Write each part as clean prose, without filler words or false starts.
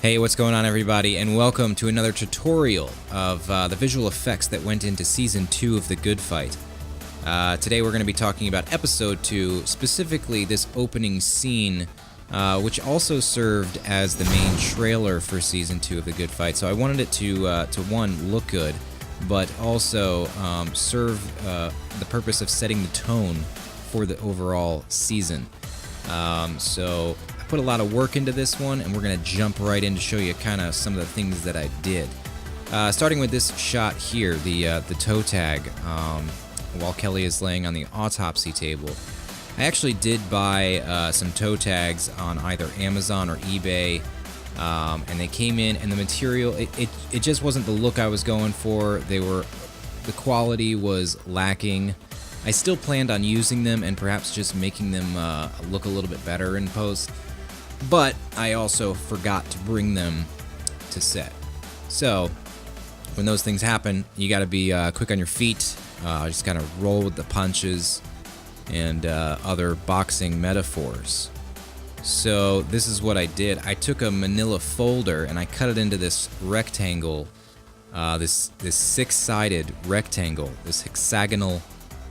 Hey, what's going on, everybody, and welcome to another tutorial of the visual effects that went into Season 2 of The Good Fight. Today we're going to be talking about Episode 2, specifically this opening scene, which also served as the main trailer for Season 2 of The Good Fight. So I wanted it to one, look good, but also serve the purpose of setting the tone for the overall season. So I put a lot of work into this one, and we're going to jump right in to show you kind of some of the things that I did. Starting with this shot here, the toe tag, while Kelly is laying on the autopsy table. I actually did buy some toe tags on either Amazon or eBay, and they came in, and the material, it just wasn't the look I was going for. The quality was lacking. I still planned on using them and perhaps just making them look a little bit better in post, but I also forgot to bring them to set. So when those things happen, you got to be quick on your feet, just kind of roll with the punches and other boxing metaphors. So this is what I did. I took a manila folder and I cut it into this rectangle, this six-sided rectangle, this hexagonal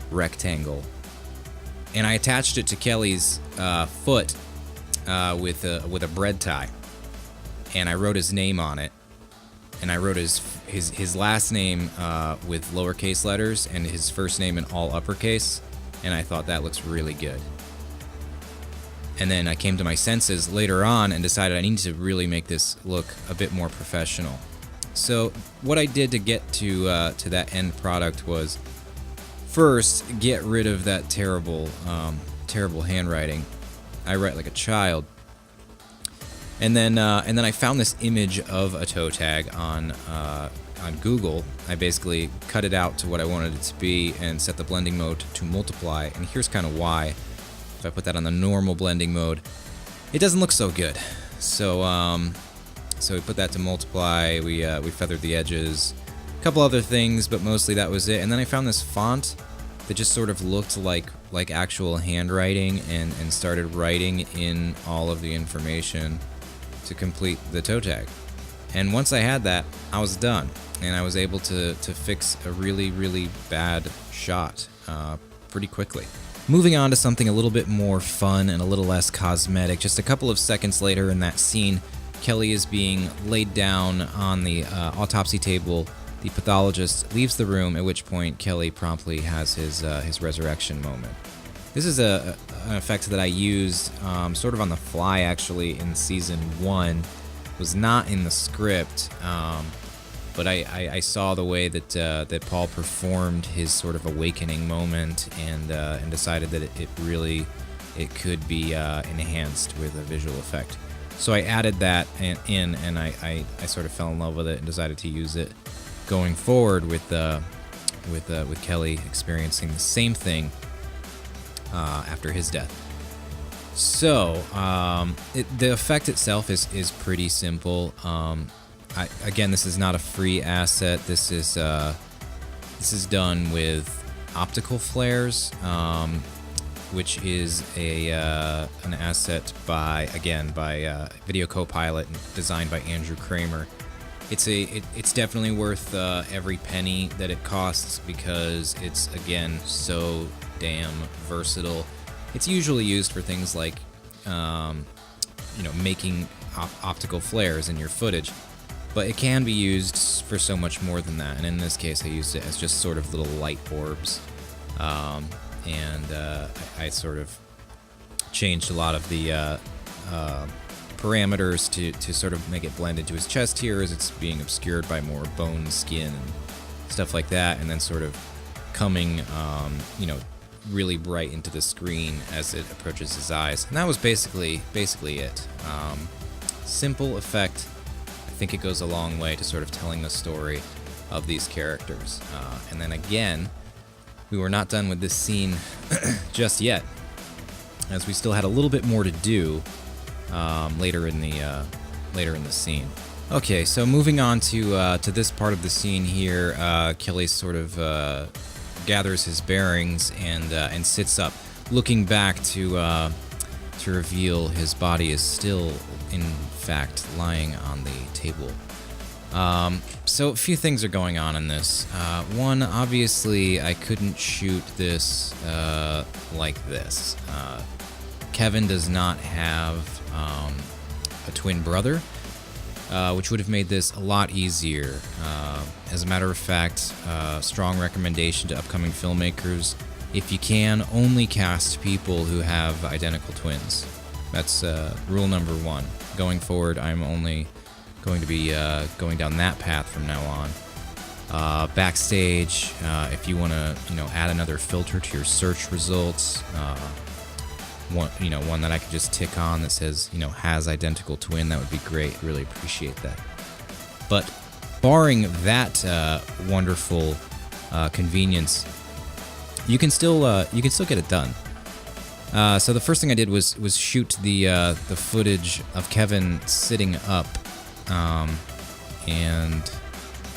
rectangle, and I attached it to Kelly's foot with a bread tie, and I wrote his name on it, and I wrote his last name with lowercase letters and his first name in all uppercase, and I thought that looks really good. And then I came to my senses later on and decided I need to really make this look a bit more professional. So what I did to get to that end product was, first, get rid of that terrible handwriting. I write like a child. And then I found this image of a toe tag on Google. I basically cut it out to what I wanted it to be and set the blending mode to multiply. And here's kind of why. If I put that on the normal blending mode, it doesn't look so good. So we put that to multiply. We feathered the edges. A couple other things, but mostly that was it. And then I found this font that just sort of looked like actual handwriting, and started writing in all of the information to complete the toe tag. And once I had that, I was done, and I was able to fix a really, really bad shot pretty quickly. Moving on to something a little bit more fun and a little less cosmetic, just a couple of seconds later in that scene, Kelly is being laid down on the autopsy table. The pathologist leaves the room, at which point Kelly promptly has his resurrection moment. This is an effect that I used sort of on the fly, actually, in Season 1. It was not in the script, but I saw the way that Paul performed his sort of awakening moment, and decided that it could be enhanced with a visual effect. So I added that in, and I sort of fell in love with it and decided to use it going forward with Kelly experiencing the same thing after his death. So the effect itself is pretty simple. Again, this is not a free asset. This is done with optical flares, which is an asset by Video Copilot, designed by Andrew Kramer. It's definitely worth every penny that it costs, because it's, again, so damn versatile. It's usually used for things like making optical flares in your footage, but it can be used for so much more than that. And in this case, I used it as just sort of little light orbs, and I sort of changed a lot of the parameters to sort of make it blend into his chest here, as it's being obscured by more bone, skin, and stuff like that, and then sort of coming really bright into the screen as it approaches his eyes. And that was basically it. Simple effect. I think it goes a long way to sort of telling the story of these characters. And then again, we were not done with this scene just yet, as we still had a little bit more to do later in the scene. Okay, so moving on to this part of the scene here, Kelly sort of gathers his bearings and sits up, looking back to reveal his body is still in fact lying on the table. So a few things are going on in this. One, obviously, I couldn't shoot this like this. Kevin does not have a twin brother, which would have made this a lot easier. As a matter of fact, strong recommendation to upcoming filmmakers: if you can, only cast people who have identical twins. That's rule number one. Going forward, I'm only going to be going down that path from now on. Backstage, if you want to, add another filter to your search results, one that I could just tick on that says, has identical twin, that would be great. Really appreciate that. But barring that wonderful convenience, you can still get it done. So the first thing I did was shoot the footage of Kevin sitting up and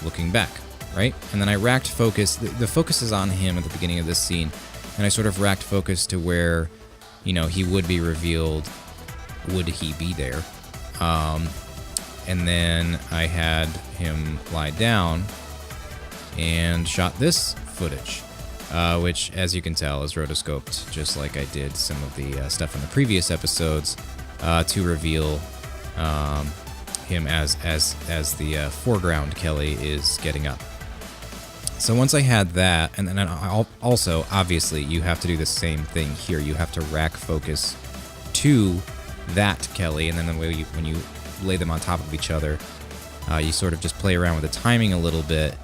looking back, right? And then I racked focus. The focus is on him at the beginning of this scene, and I sort of racked focus to where, he would be revealed. Would he be there? And then I had him lie down and shot this footage, which, as you can tell, is rotoscoped just like I did some of the stuff in the previous episodes to reveal him as the foreground Kelly is getting up. So once I had that, and then I'll also, obviously, you have to do the same thing here. You have to rack focus to that Kelly, and then when you lay them on top of each other, you sort of just play around with the timing a little bit,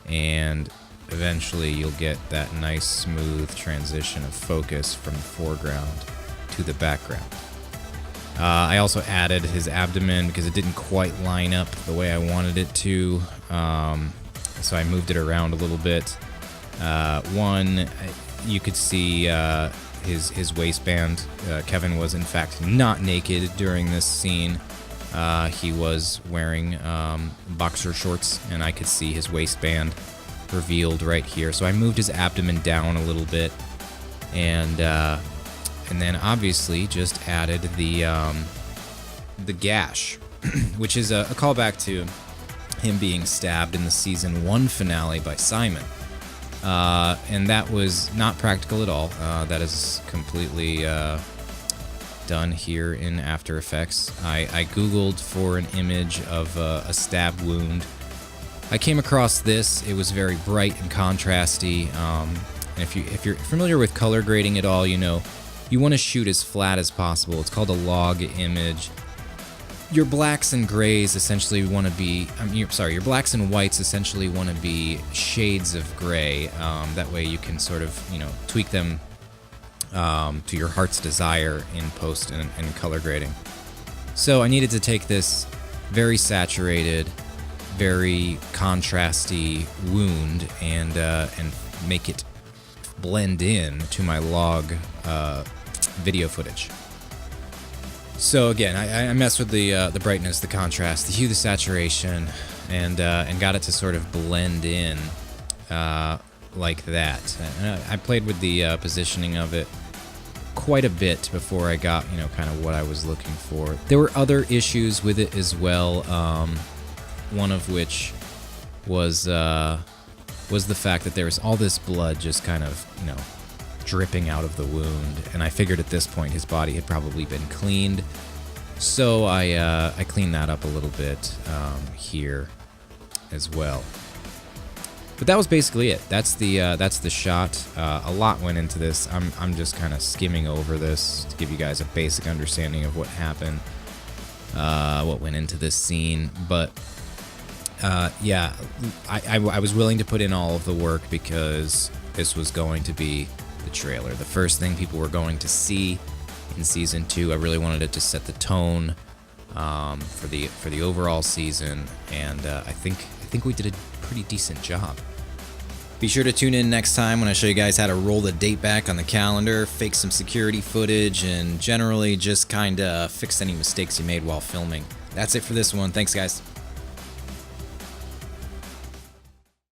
and eventually you'll get that nice smooth transition of focus from the foreground to the background. I also added his abdomen because it didn't quite line up the way I wanted it to, so I moved it around a little bit. One, you could see his waistband. Kevin was in fact not naked during this scene. He was wearing boxer shorts, and I could see his waistband revealed right here. So I moved his abdomen down a little bit, and then obviously just added the gash, which is a callback to him being stabbed in the season 1 finale by Simon. And that was not practical at all. That is completely done here in After Effects. I googled for an image of a stab wound. I came across this. It was very bright and contrasty. And if you're familiar with color grading at all, you want to shoot as flat as possible. It's called a log image. Your blacks and grays essentially want to be, your blacks and whites essentially want to be shades of gray. That way you can sort of, tweak them to your heart's desire in post and color grading. So I needed to take this very saturated, very contrasty wound and make it blend in to my log video footage. So again, I messed with the brightness, the contrast, the hue, the saturation, and got it to sort of blend in like that. I played with the positioning of it quite a bit before I got kind of what I was looking for. There were other issues with it as well. One of which was the fact that there was all this blood just kind of dripping out of the wound, and I figured at this point his body had probably been cleaned, so I cleaned that up a little bit here as well. But that was basically it. That's the shot. A lot went into this. I'm just kind of skimming over this to give you guys a basic understanding of what happened, what went into this scene. But yeah, I was willing to put in all of the work because this was going to be the trailer, the first thing people were going to see in season 2. I really wanted it to set the tone for the overall season, and I think we did a pretty decent job. Be sure to tune in next time when I show you guys how to roll the date back on the calendar, fake some security footage, and generally just kind of fix any mistakes you made while filming. That's it for this one. Thanks, guys.